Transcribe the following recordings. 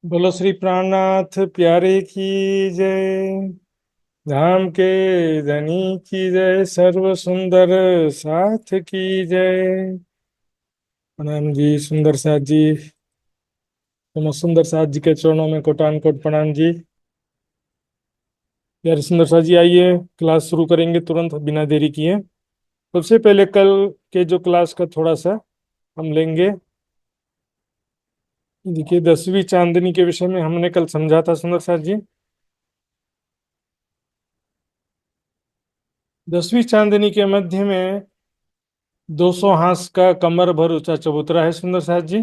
बोलो श्री प्राणनाथ प्यारे की जय। धाम के धनी की जय। सर्व सुंदर साथ की जय। प्रणाम जी सुंदर साथ जी। तुम सुंदर साथ जी के चरणों में कोटान कोट प्रणाम जी। प्यारे सुंदर साथ जी आइए, क्लास शुरू करेंगे तुरंत बिना देरी किए। सबसे पहले कल के जो क्लास का थोड़ा सा हम लेंगे। देखिए, 10वीं चांदनी के विषय में हमने कल समझा था सुंदर साथ जी। 10वीं चांदनी के मध्य में 200 हांस का कमर भर ऊंचा चबूतरा है सुंदर साथ जी।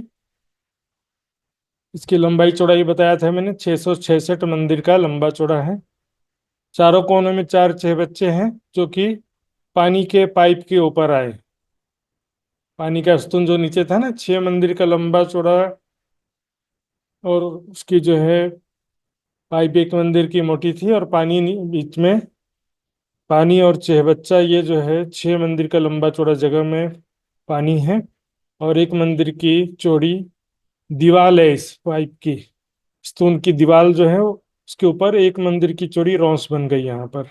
इसकी लंबाई चौड़ाई बताया था मैंने, 666 मंदिर का लंबा चौड़ा है। चारों कोनों में चार चहबच्चे हैं जो कि पानी के पाइप के ऊपर आए। पानी का स्तून जो नीचे था ना, 6 मंदिर का लंबा चौड़ा, और उसकी जो है पाइप एक मंदिर की मोटी थी, और पानी बीच में, पानी और चहबच्चा, ये जो है 6 मंदिर का लंबा चौड़ा जगह में पानी है। और एक मंदिर की चौड़ी दीवाल है इस पाइप की। स्तून की दीवार जो है उसके ऊपर एक मंदिर की चौड़ी रॉस बन गई यहाँ पर।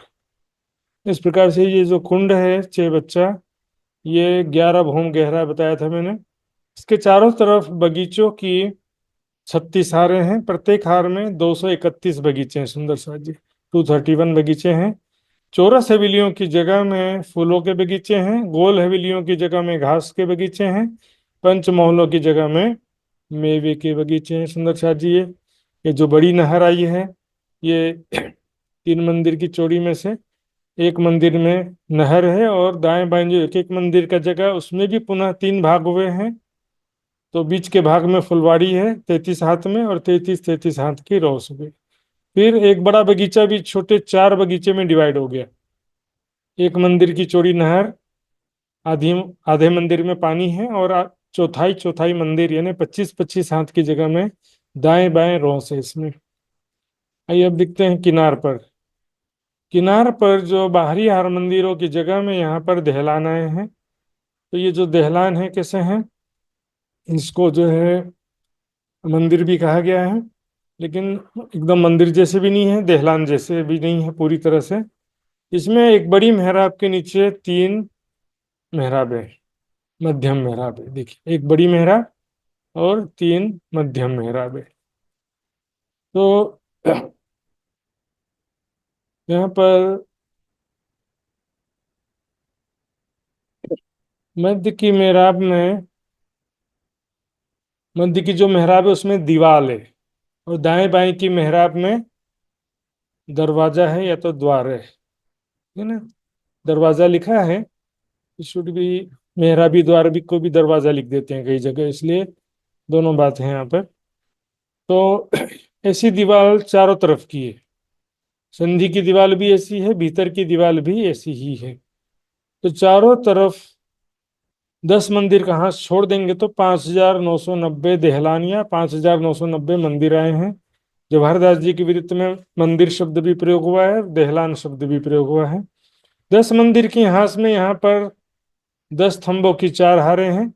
इस प्रकार से ये जो कुंड है छह बच्चा, ये 11 भूम गहरा बताया था मैंने। इसके चारों तरफ बगीचों की 36 हारें हैं। प्रत्येक हार में 231 बगीचे हैं सुंदर साथ जी। 231 बगीचे हैं। चौरस हवेलियों की जगह में फूलों के बगीचे हैं। गोल हवेलियों की जगह में घास के बगीचे हैं। पंच मोहल्लों की जगह में मेवे के बगीचे हैं सुंदर साथ जी। ये जो बड़ी नहर आई है, ये 3 मंदिर की चौड़ी में से एक मंदिर में नहर है, और दाएं बाएं जो एक एक मंदिर का जगह, उसमें भी पुनः 3 भाग हुए हैं। तो बीच के भाग में फुलवाड़ी है 33 हाथ में, और 33 हाथ की रौस हो गई। फिर एक बड़ा बगीचा भी छोटे 4 बगीचे में डिवाइड हो गया। एक मंदिर की चौड़ी नहर, आधी आधे मंदिर में पानी है, और चौथाई चौथाई मंदिर यानी 25 25 हाथ की जगह में दाएं बाएं रौस है इसमें। आइए अब दिखते हैं किनार पर। किनार पर जो बाहरी हार मंदिरों की जगह में यहाँ पर दहलानाएं हैं। तो ये जो दहलान है कैसे हैं, इसको जो है मंदिर भी कहा गया है, लेकिन एकदम मंदिर जैसे भी नहीं है, दहलान जैसे भी नहीं है पूरी तरह से। इसमें एक बड़ी मेहराब के नीचे 3 मेहराबें, मध्यम मेहराबें। देखिए, एक बड़ी मेहराब और 3 मध्यम मेहराबें। तो यहाँ पर मध्य की मेहराब में, मध्य की जो मेहराब है उसमें दीवाल है, और दाएं बाएं की मेहराब में दरवाजा है या तो द्वार है ना। दरवाजा लिखा है, शुड भी मेहराबी द्वार भी को भी दरवाजा लिख देते हैं कई जगह, इसलिए दोनों बात है यहाँ पर। तो ऐसी दीवार चारों तरफ की है। संधि की दीवार भी ऐसी है, भीतर की दीवार भी ऐसी ही है। तो चारों तरफ 10 मंदिर का हाथ छोड़ देंगे तो 5,990 दहलानियां, 5,990 मंदिर आए हैं। जवाहरदास जी की विरत में मंदिर शब्द भी प्रयोग हुआ है, दहलान शब्द भी प्रयोग हुआ है। 10 मंदिर की हाथ में यहाँ पर 10 थंबों की 4 हारें हैं।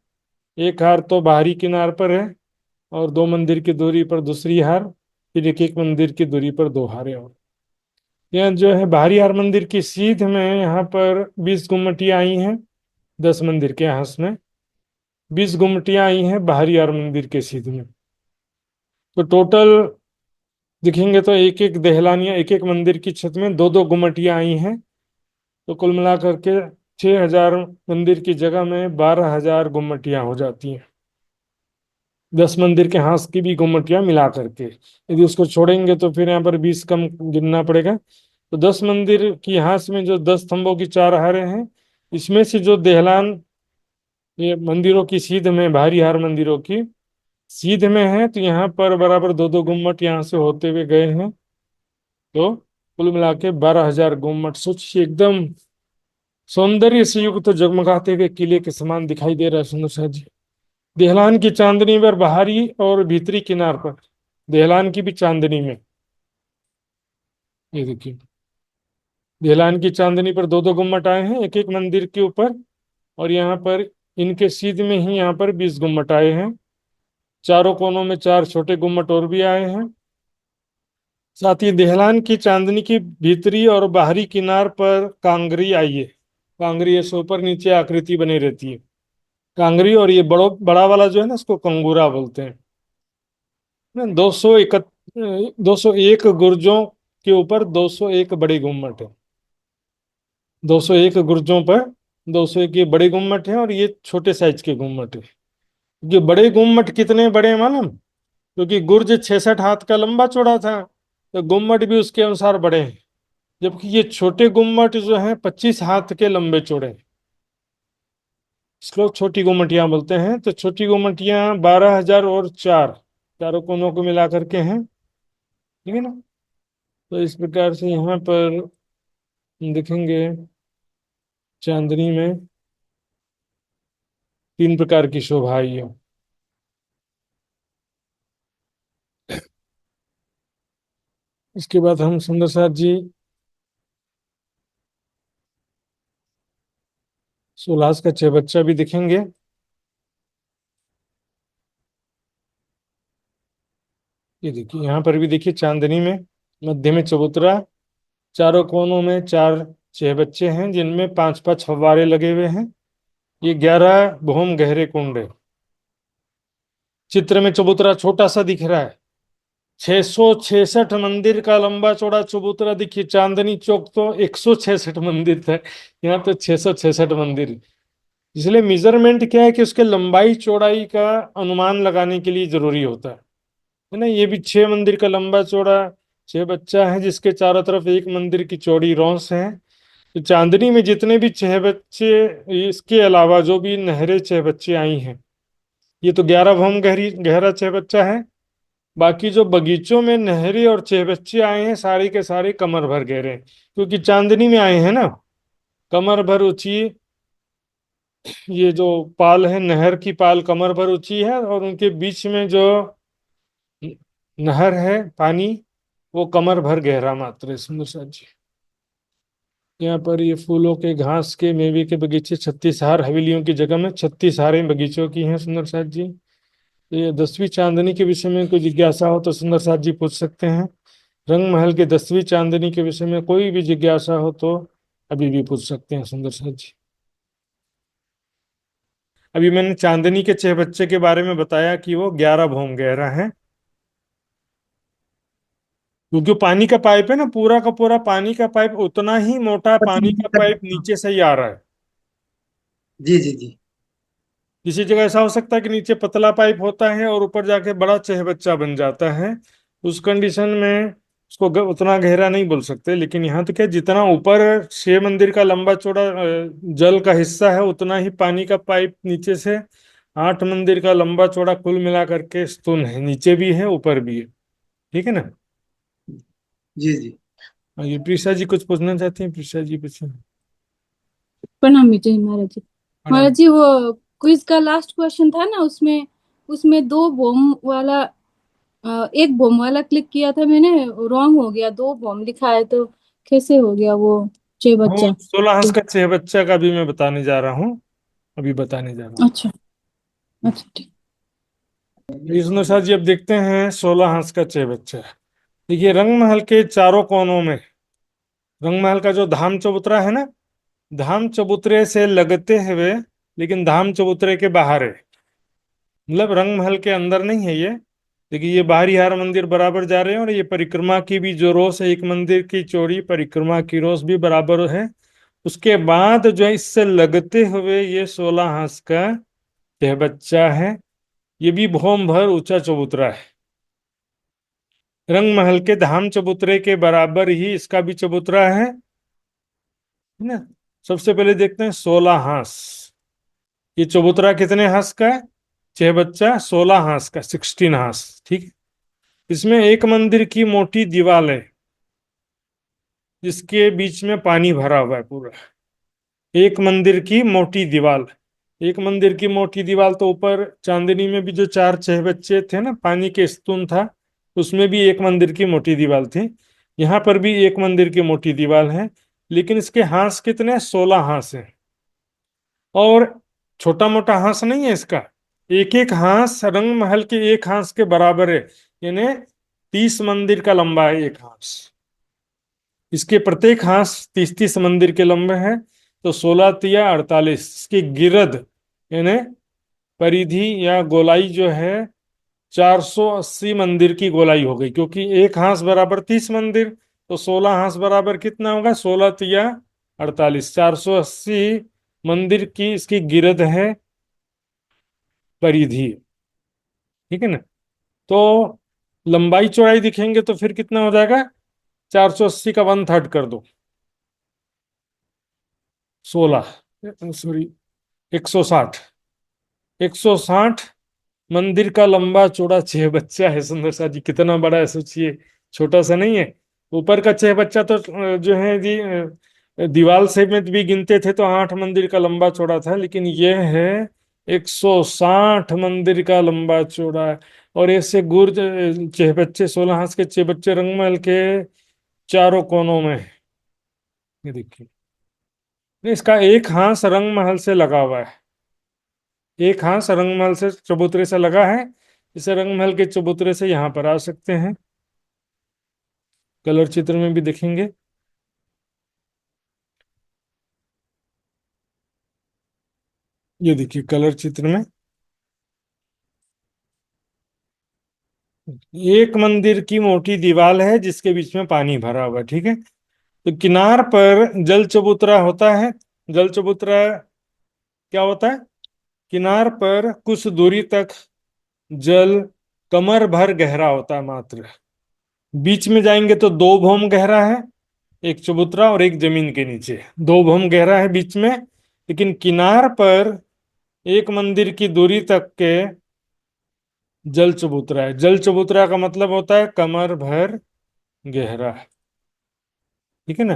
एक हार तो बाहरी किनार पर है, और 2 मंदिर की दूरी पर दूसरी हार, फिर एक एक मंदिर की दूरी पर 2 हारें। और यहाँ जो है बाहरी हार मंदिर की सीध में यहाँ पर 20 गुम्मटियां आई हैं। 10 मंदिर के हाथ में 20 गुम्मटियां आई हैं बाहरी हार मंदिर के सीध में। तो टोटल दिखेंगे तो एक एक दहलानियां, एक एक मंदिर की छत में दो दो गुम्मटियां आई हैं। तो कुल मिलाकर के 6,000 मंदिर की जगह में 12,000 गुम्मटियां हो जाती हैं। 10 मंदिर के हाथ की भी गुम्मटियां मिला करके, यदि उसको छोड़ेंगे तो फिर यहाँ पर 20 कम गिनना पड़ेगा। तो 10 मंदिर की हाथ में जो 10 थंबों की 4 हारें हैं, इसमें से जो दहलान ये मंदिरों की सीध में, भारी हार मंदिरों की सीध में है, तो यहाँ पर बराबर दो दो गुम्मट यहाँ से होते हुए गए हैं। तो कुल मिला के 12,000 गुम्मट, सोचिए एकदम सौंदर्य से युक्त जगमगाते हुए किले के समान दिखाई दे रहा है सुंदर सा जी। देहलान की चांदनी पर बाहरी और भीतरी किनार पर, देहलान की भी चांदनी में, ये देखिए, देहलान की चांदनी पर दो दो गुम्मट आए हैं एक एक मंदिर के ऊपर। और यहाँ पर इनके सीध में ही यहाँ पर 20 गुम्मट आए हैं। चारों कोनों में 4 छोटे गुम्मट और भी आए हैं। साथ ही देहलान की चांदनी की भीतरी और बाहरी किनार पर कांगरी आई है। कांगरी ऐसे ऊपर नीचे आकृति बनी रहती है, कांगरी। और ये बड़ो बड़ा वाला जो है ना, इसको कंगूरा बोलते हैं ना। 201 गुर्जों के ऊपर 201 बड़े गुम्मट है। 201 गुर्जों पर 201 ये बड़े गुम्मट हैं, और ये छोटे साइज के गुम्मट है। ये बड़े गुम्मट कितने बड़े हैं मालूम? क्योंकि गुर्ज 66 हाथ का लंबा चौड़ा था, तो गुम्मट भी उसके अनुसार बड़े हैं। जबकि ये छोटे गुम्मट जो हैं 25 हाथ के लंबे चौड़े हैं। इसको छोटी गुम्मटियां बोलते हैं। तो छोटी गुम्मटियां 12,000 और 4, चारों कोनों को मिला करके हैं। ठीक है ना। तो इस प्रकार से यहाँ पर देखेंगे चांदनी में 3 प्रकार की शोभा आई है। इसके बाद हम सुंदर साथ जी सुलास का चौबच्चा भी दिखेंगे। ये देखिए, यहाँ पर भी देखिए चांदनी में मध्य में चबूतरा, चारों कोनों में 4 चौबच्चे हैं जिनमें 5-5 फव्वारे लगे हुए हैं। ये 11 भौम गहरे कुंड है। चित्र में चबूतरा छोटा सा दिख रहा है। 666 मंदिर का लंबा चौड़ा चबूतरा। देखिए चांदनी चौक तो 166 मंदिर था, यहाँ तो 666 मंदिर। इसलिए मेजरमेंट क्या है कि उसके लंबाई चौड़ाई का अनुमान लगाने के लिए जरूरी होता है ना। ये भी 6 मंदिर का लंबा चौड़ा 6 बच्चा है, जिसके चारों तरफ 1 मंदिर की चौड़ी रौंस है। तो चांदनी में जितने भी 6 बच्चे, इसके अलावा जो भी नहरे 6 बच्चे आई हैं, ये तो 11 भौम गहरा 6 बच्चा है। बाकी जो बगीचों में नहरी और 6 बच्चे आए हैं, सारे के सारे कमर भर गहरे हैं, क्योंकि चांदनी में आए हैं ना। कमर भर ऊंची ये जो पाल है, नहर की पाल कमर भर ऊंची है, और उनके बीच में जो नहर है पानी, वो कमर भर गहरा मात्र है। सुंदर साथ जी, यहाँ पर ये फूलों के, घास के, मेवे के बगीचे 36 हार हवेलियों की जगह में 36 हारें बगीचों की हैं। सुंदर साथ जी, तो ये 10वीं चांदनी के विषय में कोई जिज्ञासा हो तो सुंदर साथ जी पूछ सकते हैं। रंग महल के 10वीं चांदनी के विषय में कोई भी जिज्ञासा हो तो अभी भी पूछ सकते हैं सुंदर साथ जी। अभी मैंने चांदनी के 6 बच्चे के बारे में बताया कि वो 11 भौम गहरा है, क्योंकि पानी का पाइप है ना, पूरा का पूरा पानी का पाइप, उतना ही मोटा पानी का पाइप नीचे से ही आ रहा है। जी जी जी। किसी जगह ऐसा हो सकता है कि नीचे पतला पाइप होता है और ऊपर जाके बड़ा चहबच्चा बन जाता है। उस कंडीशन में उसको उतना गहरा नहीं बोल सकते। लेकिन यहाँ तो क्या, जितना ऊपर 6 मंदिर का लंबा चौड़ा जल का हिस्सा है, उतना ही पानी का पाइप नीचे से 8 मंदिर का लंबा चौड़ा कुल मिला करके स्तून है, नीचे भी है ऊपर भी है। ठीक है ना। जी जी। ये प्रीषा जी कुछ पूछना चाहती हैं? प्रीषा जी पूछे। प्रणाम विजय महाराज जी। प्रणाम। महाराज जी, वो क्विज का लास्ट क्वेश्चन था ना, उसमें उसमें दो बॉम वाला, एक बॉम वाला क्लिक किया था मैंने, रॉन्ग हो गया, दो बॉम लिखा है, तो कैसे हो गया वो चे वो बच्चा? 16 हंस का चहबच्चा का भी मैं बताने जा रहा हूँ, अभी बताने जा रहा हूँ। अच्छा। अच्छा ठीक। विष्णु साथ जी, अब देखते हैं 16 हंस का चहबच्चा। देखिए रंग महल के चारों कोनों में, रंग महल का जो धाम चबूतरा है ना, धाम चबूतरे से लगते हुए, लेकिन धाम चबूतरे के बाहर है। मतलब रंग महल के अंदर नहीं है ये। देखिए ये बाहरी हार मंदिर बराबर जा रहे हैं, और ये परिक्रमा की भी जो रोस है, एक मंदिर की चौड़ी परिक्रमा की रोस भी बराबर है। उसके बाद जो है, इससे लगते हुए ये 16 हाथ का यह बच्चा है। ये भी भौम भर ऊंचा चबूतरा है। रंग महल के धाम चबूतरे के बराबर ही इसका भी चबूतरा है ना। सबसे पहले देखते हैं 16 हाथ। ये चबूतरा कितने हाथ का है? 6 बच्चा 16 हाथ का, 16 हाथ। ठीक है। इसमें एक मंदिर की मोटी दीवार है, जिसके बीच में पानी भरा हुआ है पूरा। एक मंदिर की मोटी दीवार। एक मंदिर की मोटी दीवार तो ऊपर चांदनी में भी जो 4 चहबच्चे थे ना, पानी के स्तून था, उसमें भी एक मंदिर की मोटी दीवार थी। यहाँ पर भी एक मंदिर की मोटी दीवार है, लेकिन इसके हांस कितने? 16 हांस हैं। और छोटा मोटा हांस नहीं है इसका। एक एक हांस रंग महल के एक हांस के बराबर है, यानी 30 मंदिर का लंबा है एक हांस। इसके प्रत्येक हांस 30-30 मंदिर के लंबे हैं, तो 16 तिया 48। इसकी गिरद यानी परिधि या गोलाई जो है 480 मंदिर की गोलाई हो गई, क्योंकि एक हांस बराबर 30 मंदिर, तो 16 हांस बराबर कितना होगा, 16 तिया 48, 480 मंदिर की इसकी गिरद है, परिधि। ठीक है ना। तो लंबाई चौड़ाई दिखेंगे तो फिर कितना हो जाएगा, 480 का 1/3 कर दो, 16, सॉरी, 160। 160 मंदिर का लंबा चौड़ा छह बच्चा है। सुंदर सा जी कितना बड़ा है सोचिए, छोटा सा नहीं है। ऊपर का छह बच्चा तो जो है जी दीवार से में भी गिनते थे तो 8 मंदिर का लंबा चौड़ा था, लेकिन यह है 160 मंदिर का लंबा चौड़ा है। और ऐसे गुर्ज छह बच्चे, 16 हाथ के छह बच्चे रंगमहल के चारों कोनों में है। ये देखिए, इसका एक हाथ रंगमहल से लगा हुआ है, एक हाथ रंगमहल से चबूतरे से लगा है। इसे रंगमहल के चबूतरे से यहाँ पर आ सकते हैं, कलर चित्र में भी देखेंगे। ये देखिए कलर चित्र में एक मंदिर की मोटी दीवार है जिसके बीच में पानी भरा हुआ है, ठीक है। तो किनार पर जल चबूतरा होता है। जल चबूतरा क्या होता है, किनार पर कुछ दूरी तक जल कमर भर गहरा होता है मात्र। बीच में जाएंगे तो 2 भौम गहरा है, एक चबूतरा और एक जमीन के नीचे 2 भौम गहरा है बीच में। लेकिन किनार पर एक मंदिर की दूरी तक के जल चबूतरा है। जल चबूतरा का मतलब होता है कमर भर गहरा, ठीक है ना।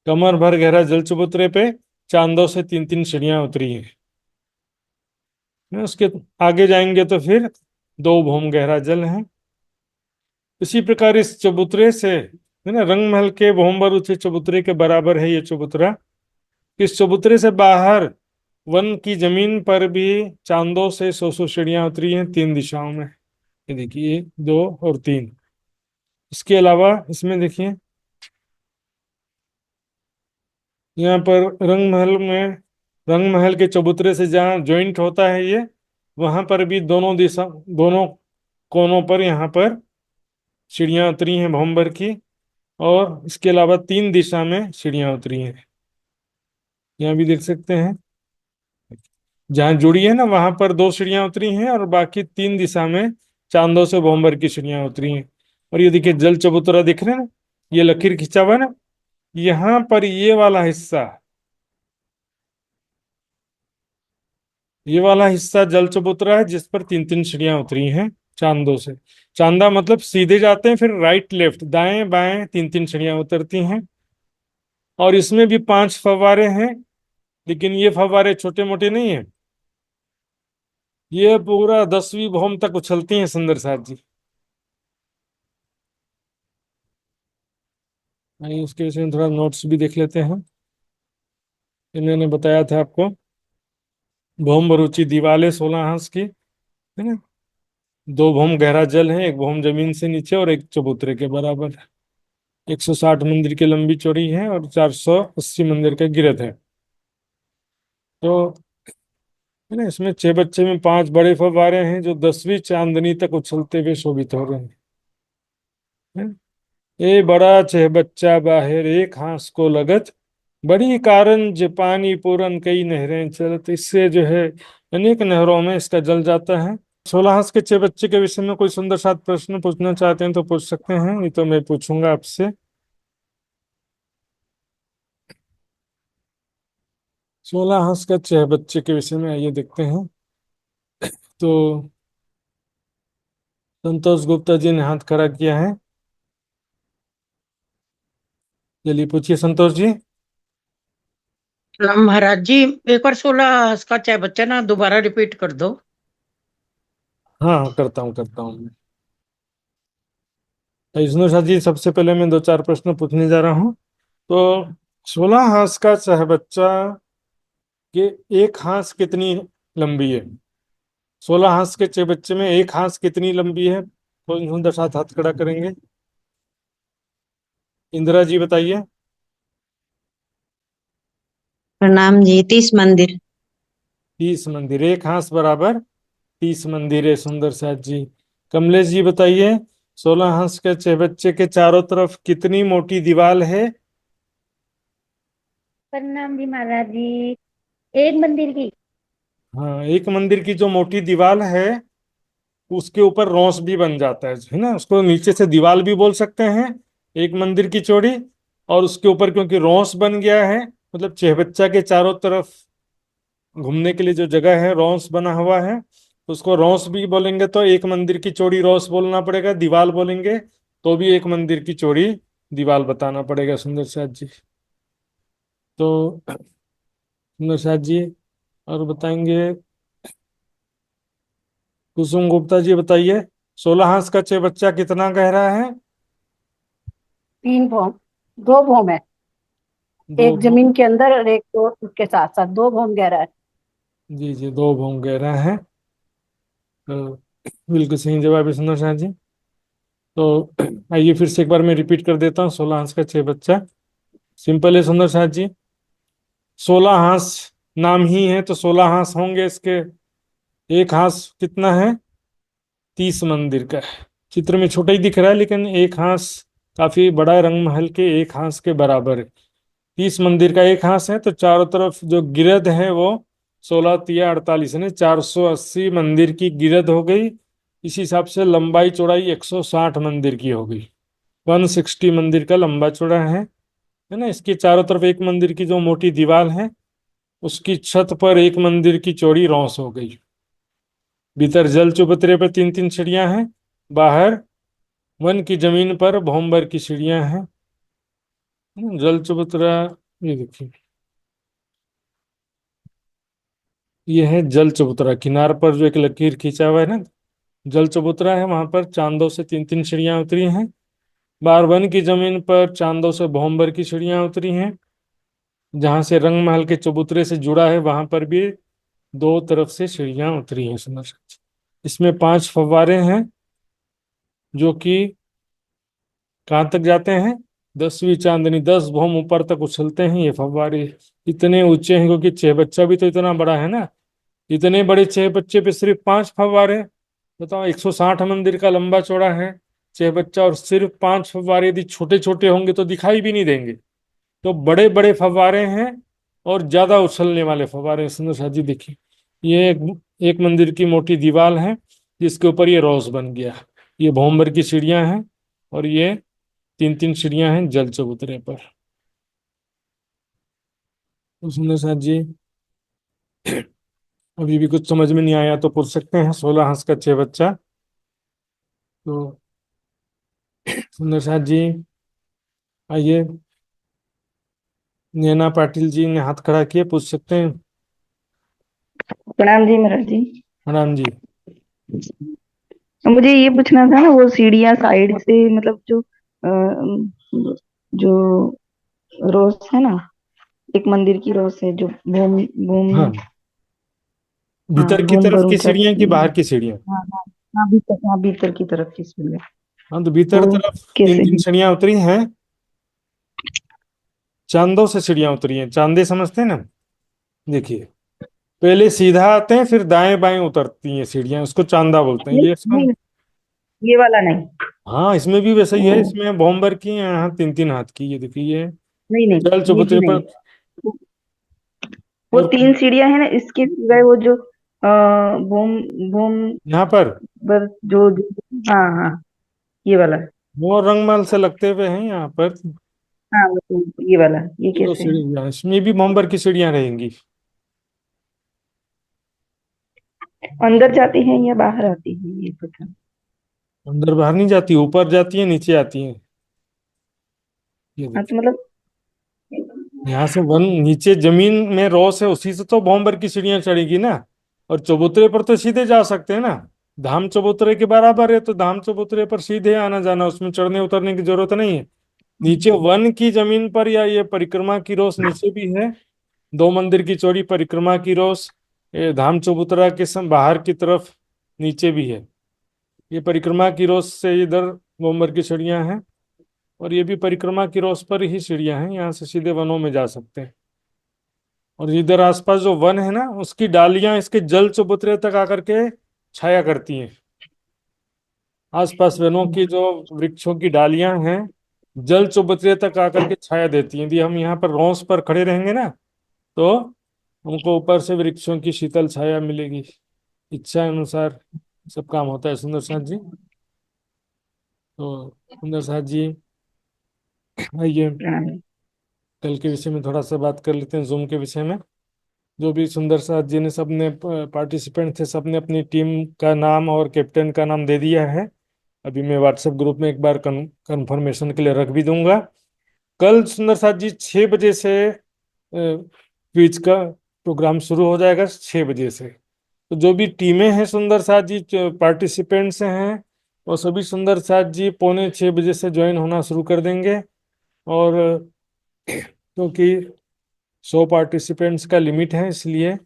कमर भर गहरा जल चबूतरे पे चांदों से 3-3 सीढ़ियां उतरी हैं। उसके आगे जाएंगे तो फिर 2 भौम गहरा जल है। इसी प्रकार इस चबूतरे से, है ना, रंगमहल के भौम ऊंचे चबूतरे के बराबर है ये चबूतरा। इस चबूतरे से बाहर वन की जमीन पर भी चांदों से 100-100 सीढ़ियां उतरी हैं 3 दिशाओं में। ये देखिए 1, 2 और 3। इसके अलावा इसमें देखिए यहाँ पर रंगमहल के चबूतरे से जहाँ जॉइंट होता है ये, वहां पर भी दोनों कोनों पर यहाँ पर सीढ़ियां उतरी हैं भवंबर की। और इसके अलावा 3 दिशा में सीढ़ियां उतरी हैं, यहाँ भी देख सकते हैं। जहाँ जुड़ी है ना वहां पर 2 सीढ़ियां उतरी हैं, और बाकी 3 दिशा में चांदों से भवंबर की सीढ़ियां उतरी हैं। और ये देखिए जल चबूतरा दिख रहे हैं ना, ये लकीर खिंचा हुआ है ना, यहाँ पर ये वाला हिस्सा जल चबूतरा है जिस पर 3-3 सीढ़ियां उतरी हैं चांदों से। चांदा मतलब सीधे जाते हैं, फिर राइट लेफ्ट दाएं बाएं 3-3 सीढ़ियां उतरती हैं। और इसमें भी 5 फव्वारे हैं, लेकिन ये फव्वारे छोटे मोटे नहीं है, ये पूरा 10वीं भौम तक उछलती हैं सुंदर साथ जी। आइए उसके विषय में थोड़ा नोट्स भी देख लेते हैं। इन्होंने बताया था आपको, भौम भरूची दीवारें 16 हाथ की, है ना। 2 भौम गहरा जल है, 1 भौम जमीन से नीचे और एक चबूतरे के बराबर। 160 मंदिर की लंबी चौड़ी है और 480 मंदिर का गिरद है। तो है ना, इसमें 6 बच्चे में 5 बड़े फव्वारे हैं जो 10वीं चांदनी तक उछलते हुए शोभित हो रहे हैं। है? ए बड़ा छह बच्चा बाहर एक हाथ को लगत, बड़ी कारंज पानी पूरन कई नहरें चलत। इससे जो है अनेक नहरों में इसका जल जाता है। 16 हाथ के 6 बच्चे के विषय में कोई सुंदर सात प्रश्न पूछना चाहते हैं तो पूछ सकते हैं, नहीं तो मैं पूछूंगा आपसे। 16 हाथ का 6 बच्चे के विषय में आइए देखते हैं। तो संतोष गुप्ता जी ने हाथ खड़ा किया है, चलिए पूछिए संतोष जी। महाराज जी, एक बार 16 का चाय बच्चा ना दोबारा रिपीट कर दो। हाँ हाँ, करता हूँ। तो विष्णु शाह जी, सबसे पहले मैं 2-4 प्रश्न पूछने जा रहा हूँ। तो 16 हाथ का चाह बच्चा के एक हाथ कितनी लंबी है। 16 हांस के चेबच्चे में एक हांस कितनी लंबी है? तो सुंदर साथ हाथ खड़ा करेंगे। इंदिरा जी बताइए। प्रणाम जी, 30 मंदिर। 30 मंदिर, एक हांस बराबर 30 मंदिर है सुंदर साथ जी। कमलेश जी बताइए, 16 हांस के चेबच्चे के चारों तरफ कितनी मोटी दीवार है? प्रणाम जी महाराज जी। एक मंदिर की। हाँ, एक मंदिर की जो मोटी दीवार है उसके ऊपर रोंस भी बन जाता है ना, उसको नीचे से दीवार भी बोल सकते हैं, एक मंदिर की चौड़ी। और उसके ऊपर क्योंकि रोंस बन गया है, मतलब चेहबच्चा के चारों तरफ घूमने के लिए जो जगह है रोंस बना हुआ है, तो उसको रोंस भी बोलेंगे तो एक मंदिर की चौड़ी रोंस बोलना पड़ेगा। दीवार बोलेंगे तो भी एक मंदिर की चौड़ी दीवार बताना पड़ेगा सुंदर साथ जी। तो सुंदर साथ जी और बताएंगे। कुसुम गुप्ता जी बताइए, 16 हांस का चेबच्चा कितना गहरा है? 3 भौम। 2 भौम है। दो एक भौम जमीन के अंदर और एक तो उसके साथ साथ 2 भौम गहरा है। जी जी, 2 भौम गहरा है। तो बिल्कुल सही जवाब है सुंदर साथ जी। तो आइए फिर से एक बार मैं रिपीट कर देता हूँ, 16 हांस का चेबच्चा सिंपल है सुंदर साथ जी। 16 हांस नाम ही है तो 16 हांस होंगे इसके। एक हांस कितना है? 30 मंदिर का है। चित्र में छोटा ही दिख रहा है लेकिन एक हांस काफी बड़ा है, रंग महल के एक हांस के बराबर है। 30 मंदिर का एक हांस है तो चारों तरफ जो गिरद है वो 16 तिया 48 यानी 480 मंदिर की गिरद हो गई। इसी हिसाब से लंबाई चौड़ाई 160 मंदिर की हो गई। 160 मंदिर का लंबा चौड़ा है ना। इसके चारों तरफ एक मंदिर की जो मोटी दीवार है उसकी छत पर एक मंदिर की चौड़ी रौंस हो गई। भीतर जल चबूतरे पर 3 3 सीढ़ियां हैं। बाहर वन की जमीन पर भौंबर की सीढ़ियां हैं। जल चबूतरा, ये देखिए, ये है जल चबूतरा। किनार पर जो एक लकीर खींचा हुआ है ना, जल चबूतरा है, वहां पर चांदों से 3 3 सीढ़ियां उतरी हैं। बाहर वन की जमीन पर चांदों से भौंबर की सीढ़ियां उतरी हैं। जहां से रंग महल के चबूतरे से जुड़ा है वहां पर भी दो तरफ से सीढ़ियां उतरी हैं सुंदर सा। इसमें 5 फव्वारे हैं जो कि कहाँ तक जाते हैं? 10वीं चांदनी, 10 भौम ऊपर तक उछलते हैं ये फव्वारे। इतने ऊंचे हैं क्योंकि चेहबच्चा भी तो इतना बड़ा है ना। इतने बड़े चेहबच्चे पे सिर्फ 5 फव्वारे। बताओ, 160 मंदिर का लंबा चौड़ा है चेहबच्चा, और सिर्फ 5 फव्वारे। यदि छोटे छोटे होंगे तो दिखाई भी नहीं देंगे। तो बड़े बड़े फव्वारे हैं और ज्यादा उछलने वाले फव्वारे हैं सुंदर सा जी। देखिए, ये एक मंदिर की मोटी दीवार है जिसके ऊपर ये रोज बन गया। ये भौंबर की सीढ़ियां हैं और ये 3 3 सीढ़ियां हैं जल चबूतरे पर। तो सुंदर साथ जी, अभी भी कुछ समझ में नहीं आया तो पूछ सकते हैं। 16 हांस का चेबच्चा। तो सुंदर साथ जी आइए, नैना पाटिल जी ने हाथ खड़ा किए, पूछ सकते हैं। प्रणाम जी महाराज जी। प्रणाम जी। मुझे ये पूछना था ना, वो सीढ़ियाँ साइड से मतलब जो रोज है ना, एक मंदिर की रोज है जो भूम भूम। हाँ, हाँ, भीतर की भूम तरफ पर की सीढ़ियां कि उतरती है। बाहर की सीढ़ियां? हाँ हाँ। हाँ भीतर, हाँ भीतर की तरफ की सीढ़ियाँ। हाँ, तो भीतर वो तरफ तीन कैसे तीन है? सीढ़ियां उतरी हैं। चांदों से सीढ़ियां उतरी हैं, चांदे समझते हैं ना। देखिए, पहले सीधा आते हैं फिर दाएं बाएं उतरती हैं सीढ़ियां, उसको चांदा बोलते हैं नहीं ये नहीं, सब। ये वाला नहीं। हाँ, इसमें भी वैसा ही वो है। इसमें भौंबर की है, यहाँ 3 3 हाथ की। ये देखिए, ये नहीं जल नहीं, ये भी चबूतरे नहीं। पर। वो और 3 सीढ़ियाँ है ना, इसके गए वो जो भूम भूम यहाँ पर पर हाँ हाँ, ये वाला। वो रंगमहल से लगते हुए हैं यहाँ पर। हाँ वो ये वाला, ये ये दो कैसे है? सीढ़ियाँ, इसमें भी भौंबर की सीढ़ियां रहेंगी। अंदर जाती हैं या बाहर आती हैं, ये पता। अंदर बाहर नहीं जाती, ऊपर जाती है नीचे आती है। ये हाँ देखिए, तो मतलब यहाँ से वन नीचे जमीन में रोस है, उसी से तो भौंबर की सीढ़ियां चढ़ेगी ना। और चबूतरे पर तो सीधे जा सकते हैं ना। धाम चबूतरे के बराबर है तो धाम चबूतरे पर सीधे आना जाना, उसमें चढ़ने उतरने की जरूरत नहीं है। नीचे वन की जमीन पर या ये परिक्रमा की रोस नीचे भी है। 2 मंदिर की चौड़ी परिक्रमा की रोस ये धाम चबूतरा के बाहर की तरफ नीचे भी है। ये परिक्रमा की रोज से इधर गोमबर की सीढ़ियां हैं, और ये भी परिक्रमा की रोज पर ही सीढ़ियां हैं, यहाँ से सीधे वनों में जा सकते हैं। और इधर आसपास जो वन है ना, उसकी डालियां इसके जल चबूतरे तक आकर के छाया करती हैं। आसपास वनों की जो वृक्षों की डालियां हैं, जल चबूतरे तक आकर के छाया देती हैं। यदि हम यहाँ पर रोस पर खड़े रहेंगे ना, तो हमको ऊपर से वृक्षों की शीतल छाया मिलेगी। इच्छा अनुसार सब काम होता है। सुंदर साथ जी, तो सुंदर साथ जी आइए प्रणाम जी। कल के विषय में थोड़ा सा बात कर लेते हैं, जूम के विषय में। जो भी सुंदर साथ जी ने, सबने पार्टिसिपेंट थे, सबने अपनी टीम का नाम और कैप्टन का नाम दे दिया है। अभी मैं व्हाट्सएप ग्रुप में एक बार कंफर्मेशन के लिए रख भी दूंगा। कल सुंदर साथ जी 6 बजे से क्विज का प्रोग्राम शुरू हो जाएगा, 6 बजे से। तो जो भी टीमें हैं सुंदर साथ जी, पार्टिसिपेंट्स हैं, वो सभी सुंदर साथ जी 5:45 से ज्वाइन होना शुरू कर देंगे। और क्योंकि 100 पार्टिसिपेंट्स का लिमिट है, इसलिए।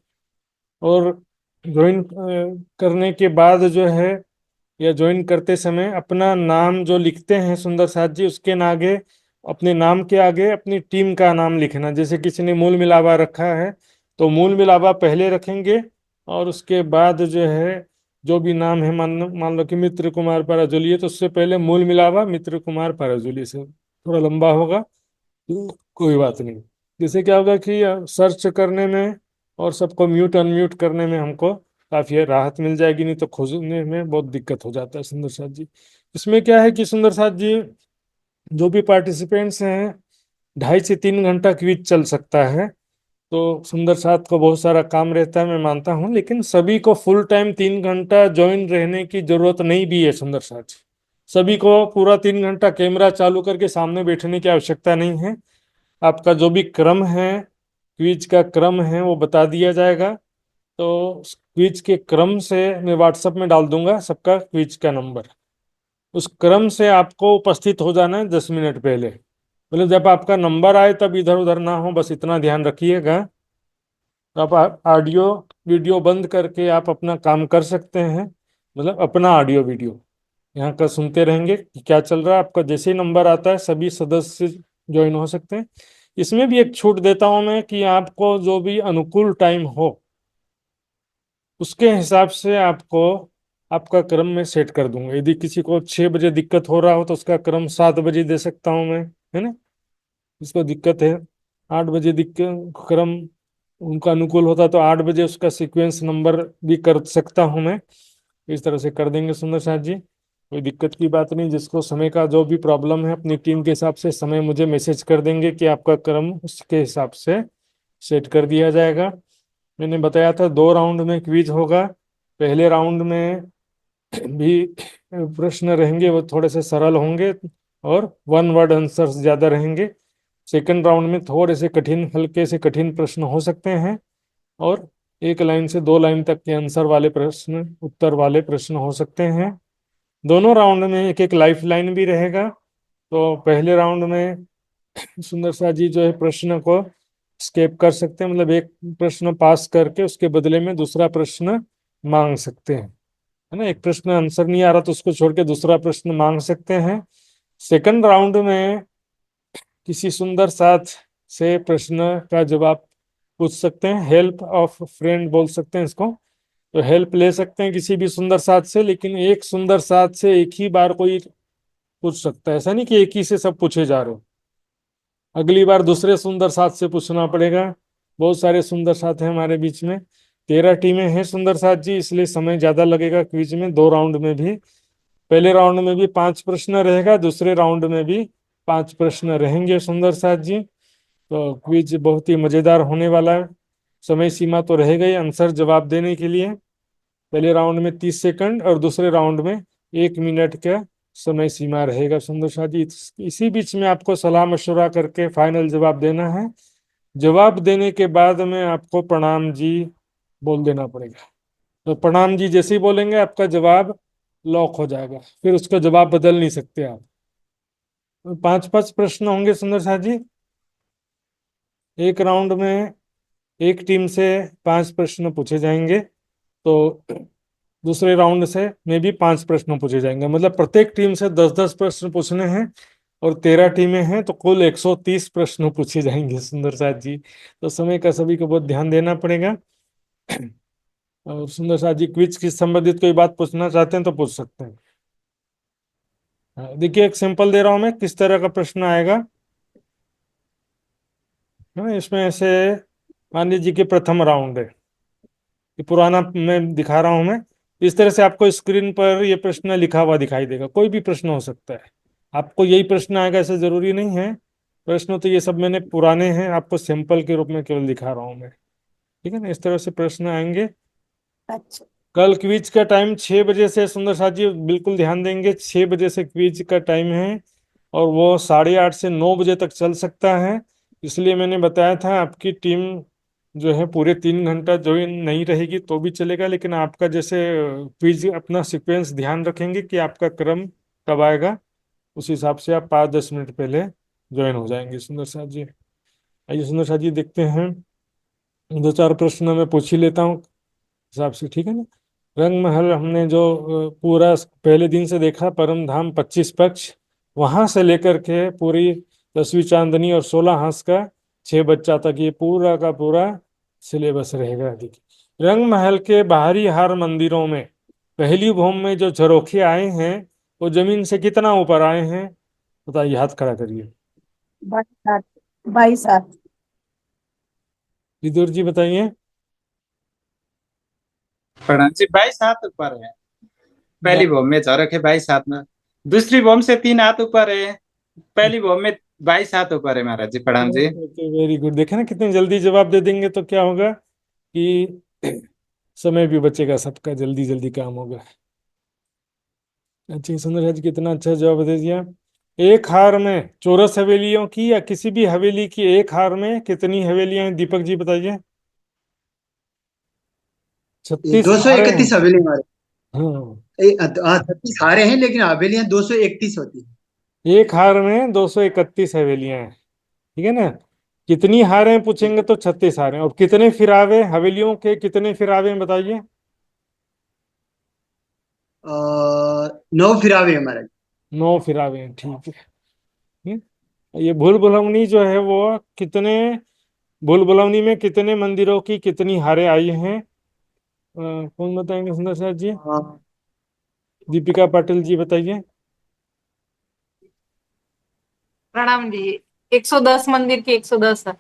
और ज्वाइन करने के बाद जो है, या ज्वाइन करते समय अपना नाम जो लिखते हैं सुंदर साथ जी, उसके आगे, अपने नाम के आगे अपनी टीम का नाम लिखना। जैसे किसी ने मूल मिलावा रखा है, तो मूल मिलावा पहले रखेंगे, और उसके बाद जो है, जो भी नाम है, मान लो कि मित्र कुमार पाराजुली है, तो उससे पहले मूल मिलावा मित्र कुमार पाराजुली से। थोड़ा लंबा होगा तो कोई बात नहीं। जैसे क्या होगा कि सर्च करने में और सबको म्यूट अनम्यूट करने में हमको काफी राहत मिल जाएगी, नहीं तो खोजने में बहुत दिक्कत हो जाता है सुंदर साथ जी। इसमें क्या है कि सुंदर साथ जी, जो भी पार्टिसिपेंट्स हैं, 2.5 से 3 घंटा क्विज चल सकता है। तो सुंदर साथ को बहुत सारा काम रहता है, मैं मानता हूँ, लेकिन सभी को फुल टाइम 3 घंटा ज्वाइन रहने की जरूरत नहीं भी है सुंदर साथ जी। सभी को पूरा 3 घंटा कैमरा चालू करके सामने बैठने की आवश्यकता नहीं है। आपका जो भी क्रम है, क्विज का क्रम है, वो बता दिया जाएगा। तो क्विज के क्रम से मैं व्हाट्सएप में डाल दूंगा सबका क्विज का नंबर। उस क्रम से आपको उपस्थित हो जाना है 10 मिनट पहले। मतलब जब आपका नंबर आए तब इधर उधर ना हो, बस इतना ध्यान रखिएगा। तो आप ऑडियो वीडियो बंद करके आप अपना काम कर सकते हैं। मतलब अपना ऑडियो वीडियो यहाँ का सुनते रहेंगे कि क्या चल रहा है। आपका जैसे ही नंबर आता है, सभी सदस्य ज्वाइन हो सकते हैं। इसमें भी एक छूट देता हूं मैं कि आपको जो भी अनुकूल टाइम हो, उसके हिसाब से आपको आपका क्रम में सेट कर दूंगा। यदि किसी को 6 बजे दिक्कत हो रहा हो, तो उसका क्रम 7 बजे दे सकता हूं मैं, है ना। इसको दिक्कत है 8 बजे दिक्कत क्रम उनका अनुकूल होता, तो 8 बजे उसका सीक्वेंस नंबर भी कर सकता हूं मैं। इस तरह से कर देंगे सुंदर साथ जी, कोई दिक्कत की बात नहीं। जिसको समय का जो भी प्रॉब्लम है, अपनी टीम के हिसाब से समय मुझे मैसेज कर देंगे कि आपका क्रम उसके हिसाब से सेट कर दिया जाएगा। मैंने बताया था 2 राउंड में क्विज होगा। पहले राउंड में भी प्रश्न रहेंगे, वो थोड़े से सरल होंगे और 1 वर्ड आंसर ज्यादा रहेंगे। सेकंड राउंड में थोड़े से कठिन, हल्के से कठिन प्रश्न हो सकते हैं, और 1 लाइन से 2 लाइन तक के आंसर वाले प्रश्न, उत्तर वाले प्रश्न हो सकते हैं। दोनों राउंड में एक एक लाइफ लाइन भी रहेगा। तो पहले राउंड में सुंदर सा जी जो है प्रश्न को स्केप कर सकते हैं, मतलब एक प्रश्न पास करके उसके बदले में दूसरा प्रश्न मांग सकते हैं, है ना। एक प्रश्न आंसर नहीं आ रहा तो उसको छोड़ के दूसरा प्रश्न मांग सकते हैं। सेकंड राउंड में किसी सुंदर साथ से प्रश्न का जवाब पूछ सकते हैं, हेल्प ऑफ फ्रेंड बोल सकते हैं इसको। तो हेल्प ले सकते हैं किसी भी सुंदर साथ से, लेकिन एक सुंदर साथ से एक ही बार कोई पूछ सकता है। ऐसा नहीं कि एक ही से सब पूछे जा रहे हो, अगली बार दूसरे सुंदर साथ से पूछना पड़ेगा। बहुत सारे सुंदर साथ हैं हमारे बीच में, 13 टीमें हैं सुंदर साथ जी, इसलिए समय ज्यादा लगेगा क्विज में। 2 राउंड में भी, पहले राउंड में भी 5 प्रश्न रहेगा, दूसरे राउंड में भी 5 प्रश्न रहेंगे सुंदर साथ जी। तो क्विज बहुत ही मजेदार होने वाला है। समय सीमा तो रहेगा ही आंसर जवाब देने के लिए। पहले राउंड में 30 सेकंड और दूसरे राउंड में 1 मिनट का समय सीमा रहेगा सुंदर शाह जी। इसी बीच में आपको सलाह मशवरा करके फाइनल जवाब देना है। जवाब देने के बाद में आपको प्रणाम जी बोल देना पड़ेगा। तो प्रणाम जी जैसे ही बोलेंगे, आपका जवाब लॉक हो जाएगा, फिर उसका जवाब बदल नहीं सकते आप। तो 5-5 प्रश्न होंगे सुंदर शाह जी एक राउंड में। एक टीम से 5 प्रश्न पूछे जाएंगे, तो दूसरे राउंड से में भी 5 प्रश्न पूछे जाएंगे। मतलब प्रत्येक टीम से 10-10 प्रश्न पूछने हैं, और 13 टीमें हैं तो कुल 130 प्रश्न पूछे जाएंगे सुंदर साथ जी। तो समय का सभी को बहुत ध्यान देना पड़ेगा। और सुंदर साथ जी, क्विज के संबंधित कोई बात पूछना चाहते हैं तो पूछ सकते हैं। देखिए, एक सिंपल दे रहा हूं मैं, किस तरह का प्रश्न आएगा, है ना। इसमें ऐसे मान लीजिए कि प्रथम राउंड है, ये पुराना मैं दिखा रहा हूं मैं। इस तरह से आपको स्क्रीन पर ये प्रश्न लिखा हुआ दिखाई देगा, कोई भी प्रश्न हो सकता है। आपको यही प्रश्न आएगा ऐसा जरूरी नहीं है। प्रश्न तो ये सब मैंने पुराने हैं, आपको सैंपल के रूप में केवल दिखा रहा हूं मैं, ठीक है ना। इस तरह से प्रश्न आएंगे। अच्छा। कल क्विज का टाइम 6 बजे से, सुंदर साथ जी बिल्कुल ध्यान देंगे, 6 बजे से क्विज का टाइम है, और वो 8:30 से 9 बजे तक चल सकता है। इसलिए मैंने बताया था आपकी टीम जो है पूरे 3 घंटा ज्वाइन नहीं रहेगी तो भी चलेगा, लेकिन आपका जैसे क्विज अपना सीक्वेंस ध्यान रखेंगे कि आपका क्रम कब आएगा, उस हिसाब से आप 5-10 मिनट पहले ज्वाइन हो जाएंगे सुंदर साथ जी। आइए सुंदर साथ जी, देखते हैं, 2-4 प्रश्न मैं पूछ ही लेता हूँ हिसाब से, ठीक है ना। रंग महल हमने जो पूरा पहले दिन से देखा, परम धाम 25 पक्ष, वहां से लेकर के पूरी 10वीं चांदनी और 16 हांस का 6 बच्चा तक, ये पूरा का पूरा सिलेबस रहेगा। देखिए, रंग महल के बाहरी हार मंदिरों में पहली भूमि में जो झरोखे आए हैं वो जमीन से कितना ऊपर आए हैं, बताइए, हाथ खड़ा करिए। 22 22 विदुर जी बताइए। प्रणाम जी, 22 हाथ ऊपर है। पहली बॉम्ब में झरक है 22 हाथ में, दूसरी बॉम्ब से 3 हाथ ऊपर है, पहली बॉम्ब में 22 हाथ ऊपर है महाराज जी। प्रणाम जी। Very good. देखे ना, कितने जल्दी जवाब दे देंगे तो क्या होगा कि समय भी बचेगा, सबका जल्दी जल्दी काम होगा। अच्छा सुंदर जी, कितना अच्छा जवाब दे दिया। एक हार में चौरस हवेलियों की या किसी भी हवेली की एक हार में कितनी हवेलियां हैं, दीपक जी बताइए। 36 दो सौ हारे हैं। इकतीस हवेली हमारे। हाँ, 36 हारे हैं, लेकिन हवेलियां 231 होती है। एक हार में 231 हवेलियां हैं, ठीक है ना। कितनी हारें पूछेंगे तो 36 हारें। और कितने फिरावे, हवेलियों के कितने फिरावे हैं बताइए। 9 फिरावे हमारे। 9 फिरावे हैं, ठीक है। ये भूल भुलवनी जो है वो कितने, भूल भुलवनी में कितने मंदिरों की कितनी हारें आई हैं, कौन बताएंगे सुंदर साथ जी। दीपिका पाटिल जी बताइए। प्रणाम जी। 110 मंदिर की 110 है।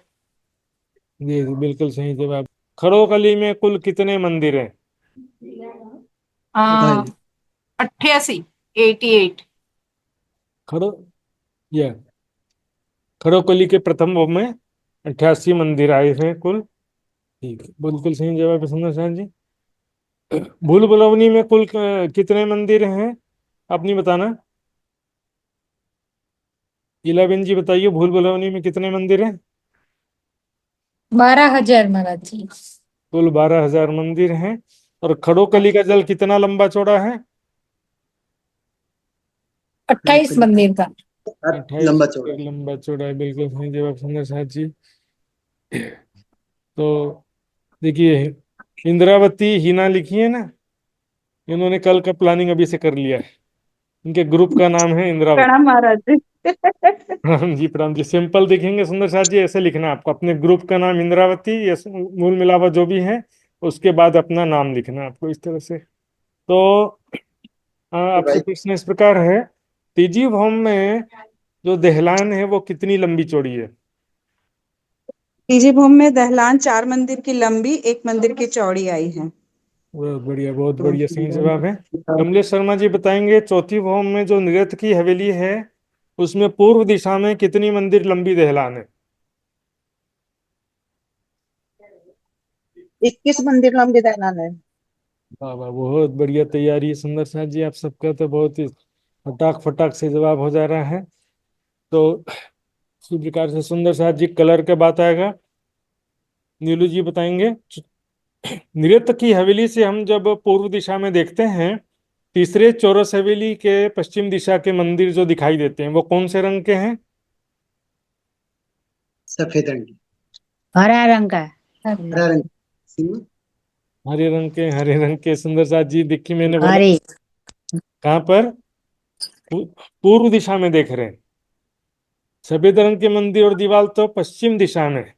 जी बिल्कुल सही जवाब। खड़ोकली में कुल कितने मंदिर हैं। बताइए। 88, 88। खड़ो या खड़ोकली के प्रथम भोग में 88 मंदिर आए हैं कुल, ठीक है, बिल्कुल सही जवाब है सुंदर साथ जी। भूल भुलवनी में कुल कितने मंदिर हैं, आप नहीं बताना। इलाबेन जी बताइए, भूल भुलवनी में कितने मंदिर हैं। 12,000 महाराज जी। कुल 12,000 मंदिर हैं। और खड़ोकली का जल कितना लंबा चौड़ा है। 28 मंदिर का। 28 लंबा चौड़ा। लंबा चौड़ा है, बिल्कुल सही जवाब सुंदर साथ जी। तो देखिए, इंद्रावती हिना लिखी है ना, इन्होंने कल का प्लानिंग अभी से कर लिया है। इनके ग्रुप का नाम है इंद्रावती। प्रणाम महाराज जी। प्रणाम जी, प्रणाम जी। सिंपल देखेंगे सुंदर साथ जी, ऐसे लिखना है आपको, अपने ग्रुप का नाम इंद्रावती, ये मूल मिलावा जो भी है, उसके बाद अपना नाम लिखना है आपको, इस तरह से। तो आपसे भाई, प्रश्न इस प्रकार है, तीजी भौम में जो दहलान है वो कितनी लंबी चौड़ी है। तीजी भूमि में दहलान 4 मंदिर की लंबी, 1 मंदिर की चौड़ी आई है। बहुत बढ़िया, बहुत बढ़िया, सही जवाब है। कमलेश शर्मा जी बताएंगे, चौथी भौम में जो नृत्य की हवेली है उसमें पूर्व दिशा में कितनी मंदिर लंबी दहलान है। 21 मंदिर लंबी दहलान है। वाह वाह, बहुत बढ़िया तैयारी है सुंदर साथ जी, आप सबका तो बहुत ही फटाक फटाक से जवाब हो जा रहा है। तो इसी प्रकार से सुंदर साथ जी, कलर का बात आएगा, नीलू जी बताएंगे। नृत्य की हवेली से हम जब पूर्व दिशा में देखते हैं, तीसरे चौरस हवेली के पश्चिम दिशा के मंदिर जो दिखाई देते हैं वो कौन से रंग के हैं। सफेद रंग की। हरा रंग का। हरा रंग सिंह। हरे रंग के सुंदर साथ जी, देखिए मैंने बोला हरे कहाँ पर? पूर्व दिशा में देख रहे हैं। सफेद रंग के मंदिर और दीवार तो पश्चिम दिशा में,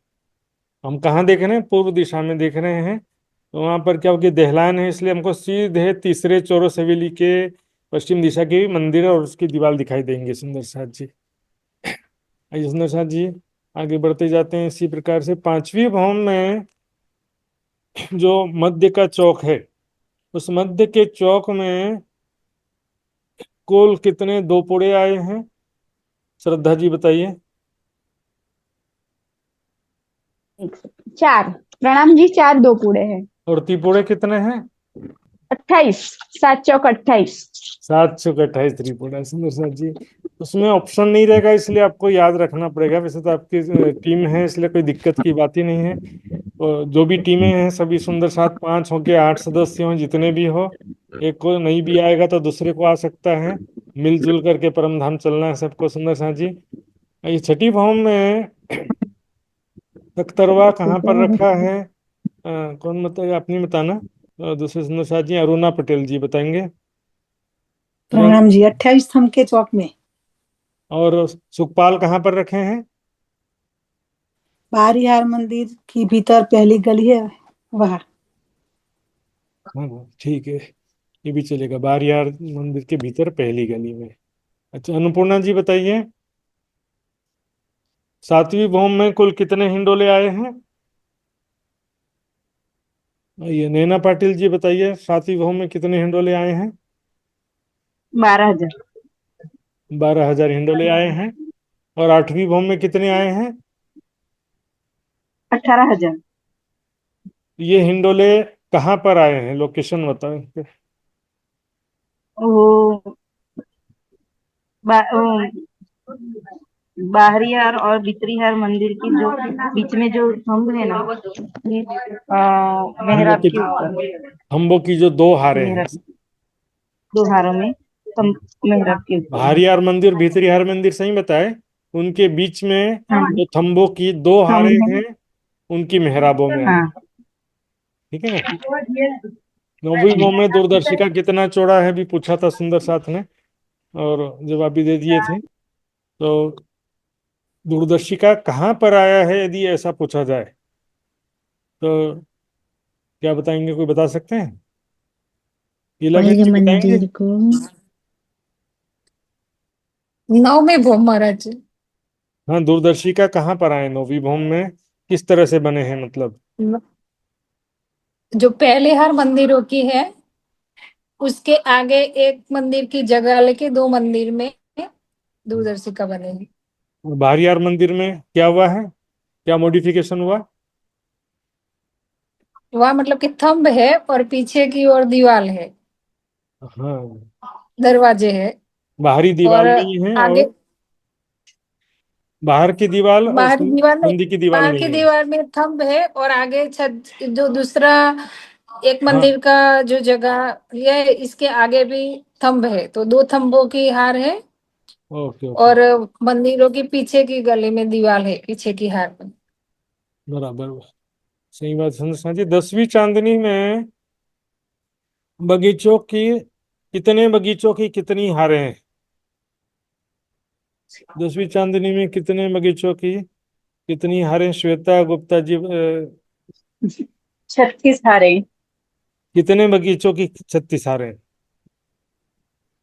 हम कहाँ देख रहे हैं? पूर्व दिशा में देख रहे हैं। तो वहां पर क्या होगी? दहलान है, इसलिए हमको सीधे तीसरे चौरस हवेली के पश्चिम दिशा की मंदिर और उसकी दीवार दिखाई देंगे सुंदर साथ जी। आइए सुंदर साथ जी, आगे बढ़ते जाते हैं। इसी प्रकार से पांचवी भवन में जो मध्य का चौक है, उस मध्य के चौक में कुल कितने दो पुड़े आए हैं? श्रद्धा जी बताइए। 4। प्रणाम जी, 4 दो कूड़े हैं। और त्रिपुड़े कितने हैं? 28। 7 चौक 28। 728 त्रिपुरा, सुंदर साथ जी। उसमें ऑप्शन नहीं रहेगा, इसलिए आपको याद रखना पड़ेगा। वैसे तो आपकी टीम है, इसलिए कोई दिक्कत की बात ही नहीं है। और जो भी टीमें हैं सभी सुंदर साथ, 5 हो के 8 सदस्य हो, जितने भी हो, एक को नहीं भी आएगा तो दूसरे को आ सकता है। मिलजुल करके परम धाम चलना है सबको सुंदर साथ जी। ये छठी भवन में तख्तरवा कहाँ पर रखा है? कौन बताएगा? अपनी बताना। दूसरे सुंदर साथ जी अरुणा पटेल जी बताएंगे। प्रणाम जी, 28 स्तंभ के चौक में। और सुखपाल कहाँ पर रखे हैं? बाहरी हार मंदिर की भीतर पहली गली है वहाँ। हाँ ठीक है, ये भी चलेगा। बारियार मंदिर के भीतर पहली गली में। अच्छा अन्नपूर्णा जी बताइए, सातवीं भौम में कुल कितने हिंडोले आए हैं? ये नैना पाटिल जी बताइए, सातवीं भौम में कितने हिंडोले आए हैं? 12,000। 12,000 हिंडोले आए हैं। और आठवीं भौम में कितने आए हैं? 18,000। ये हिंडोले कहाँ पर आए हैं? लोकेशन बताओ। वो बाहरी हार और भीतरी हार मंदिर की जो बीच में जो स्तंभ है ना, ये मेहराब के ऊपर। खम्बों की जो दो हारे हैं, मेहराब, 2 हारों में मेहराब के ऊपर है। बाहरी हार मंदिर भीतरी हार मंदिर सही बताए। उनके बीच में हाँ जो थंबों की दो हारे स्तंभ है। हैं, उनकी मेहराबों में आए। हाँ। ठीक है ना? नौवीं भौम में दूरदर्शिका कितना चौड़ा है भी पूछा था सुंदर साथ ने, और जवाब भी दे दिए थे। तो दूरदर्शिका कहाँ पर आया है यदि ऐसा पूछा जाए तो क्या बताएंगे? कोई बता सकते हैं? लीलाबेन जी बताएंगे। मंदिर को 9 में भोम महाराज जी। हाँ, दूरदर्शिका कहाँ पर आए नौवीं भौम में? किस तरह से बने हैं मतलब? जो पहले हर मंदिरों की है, उसके आगे एक मंदिर की जगह लेके 2 मंदिर में दूरदर्शिका बनेगी। बाहरियार मंदिर में क्या हुआ है? क्या मॉडिफिकेशन हुआ? वहां मतलब कि थंब है और पीछे की ओर दीवार है, हाँ, दरवाजे है। बाहरी और दीवार नहीं है, आगे और बाहर की दीवार और बाहरी दीवार में संधि की दीवार बाहर की नहीं है। दीवार में थंब है, और आगे छत जो दूसरा एक हाँ, मंदिर का जो जगह ये इसके आगे भी थंब है, तो 2 थंबों की हार है। ओके ओके, और मंदिरों के पीछे की गली में दीवार है, पीछे की हार में। बराबर। सही बात समझ। 10वीं चांदनी में बगीचों की कितने बगीचों की कितनी हारें हैं? 10वीं चांदनी में कितने बगीचों की कितनी हारें? श्वेता गुप्ता जी 36 हारे। कितने बगीचों की 36 हारें?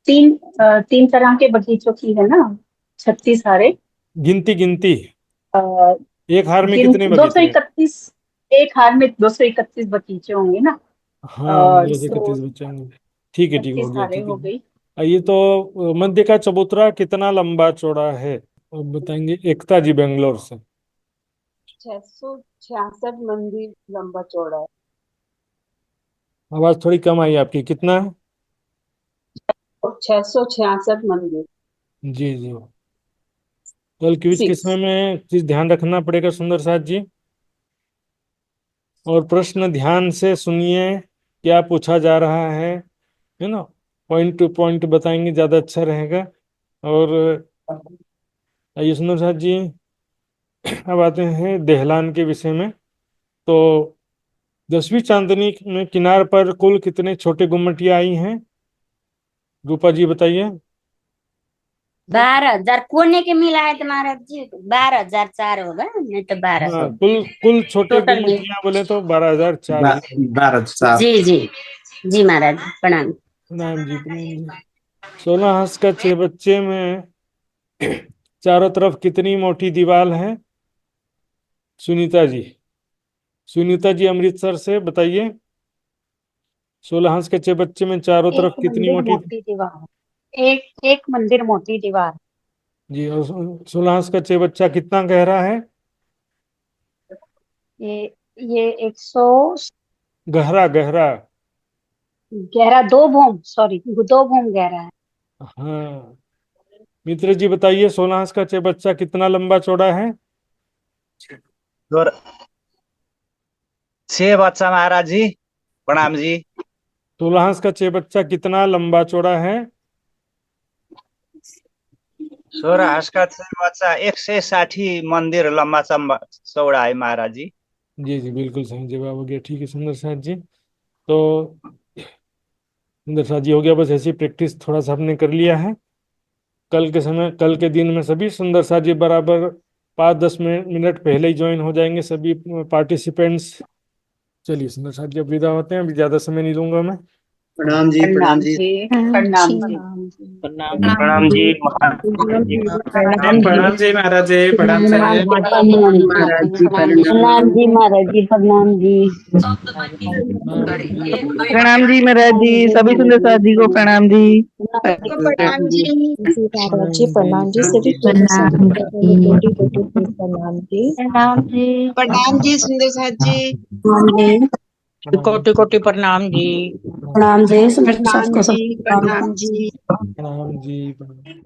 3 तरह के बगीचों की है ना, 36 हारे। गिनती गिनती, अ, एक हार में जिन कितने दो सौ बगीचे हैं? इकतीस एक हार में 231 बगीचे होंगे ना। हाँ, 231 तो बच्चे होंगे। ठीक है, ठीक हो 36 गया, हारे ठीक हो है। गई। ये तो मध्य का चबूतरा कितना लंबा चौड़ा है? अब बताएंगे एकता जी बेंगलोर से। 666 मंदिर लंबा चौड़ा है। आवाज थोड़ी कम आई आपकी, कितना है? 666 मंदिर। जी जी। कल क्विज के 6। समय में चीज ध्यान रखना पड़ेगा सुंदर साथ जी। और प्रश्न ध्यान से सुनिए, क्या पूछा जा रहा है ना? पॉइंट टू पॉइंट बताएंगे, ज्यादा अच्छा रहेगा। और आइए सुंदर साथ जी, अब आते हैं देहलान के विषय में। तो 10वीं चांदनी में किनार पर कुल कितने छोटे गुम्मटियां आई हैं? रूपा जी बताइए। 12,000 कोने के मिलाए तो महाराज जी 12,004 होगा, नहीं तो 1200 हाँ, कुल छोटे टोटल में। गुम्मटियां बोले तो 12,004 ही। 12,004। जी जी जी महाराज प्रणाम। प्रणाम जी, प्रणाम जी। 16 हाथ का 6 बच्चे में चारों तरफ कितनी मोटी दीवार है? सुनीता जी, सुनीता जी अमृतसर से बताइए। 16 हाथ के 6 बच्चे में चारों तरफ एक कितनी मंदिर मोटी? मोटी दीवार, एक मंदिर मोटी दीवार। जी, और 16 हाथ का 6 बच्चा कितना गहरा है? ये 100 गहरा गहरा। गहरा, 2 भूम, सॉरी 2 भूम गहरा है। हाँ, मित्र जी बताइए 16 हाथ का 6 बच्चा कितना लंबा चौड़ा है? 6 बच्चा महाराज जी, प्रणाम जी। 16 हाथ का 6 बच्चा कितना लंबा चौड़ा है? 16 हाथ का 6 बच्चा 160 मंदिर लंबा चौड़ा है महाराज जी। जी जी, बिल्कुल सही जवाब हो गया। ठीक है सुंदर साथ जी। तो सुंदर साथ जी हो गया, बस ऐसी प्रैक्टिस थोड़ा सा हमने कर लिया है। कल के दिन में सभी सुंदर साथ जी बराबर 5-10 मिनट पहले ही ज्वाइन हो जाएंगे सभी पार्टिसिपेंट्स। चलिए सुंदर साथ जी अब विदा होते हैं, अभी ज्यादा समय नहीं लूंगा मैं। प्रणाम जी, प्रणाम जी। प्रणाम जी। प्रणाम जी महाराज जी। प्रणाम जी महाराज जी, प्रणाम जी। महाराज जी प्रणाम जी महाराज जी प्रणाम जी। प्रणाम जी महाराज जी, सभी सुंदर साथ जी को प्रणाम जी। प्रणाम जी प्रणाम जी, प्रणाम जी। प्रणाम जी प्रणाम जी सुंदर साथ जी। कोटि कोटि प्रणाम जी। प्रणाम जी प्रणाम जी, प्रणाम जी। प्रणाम जी, प्रणाम।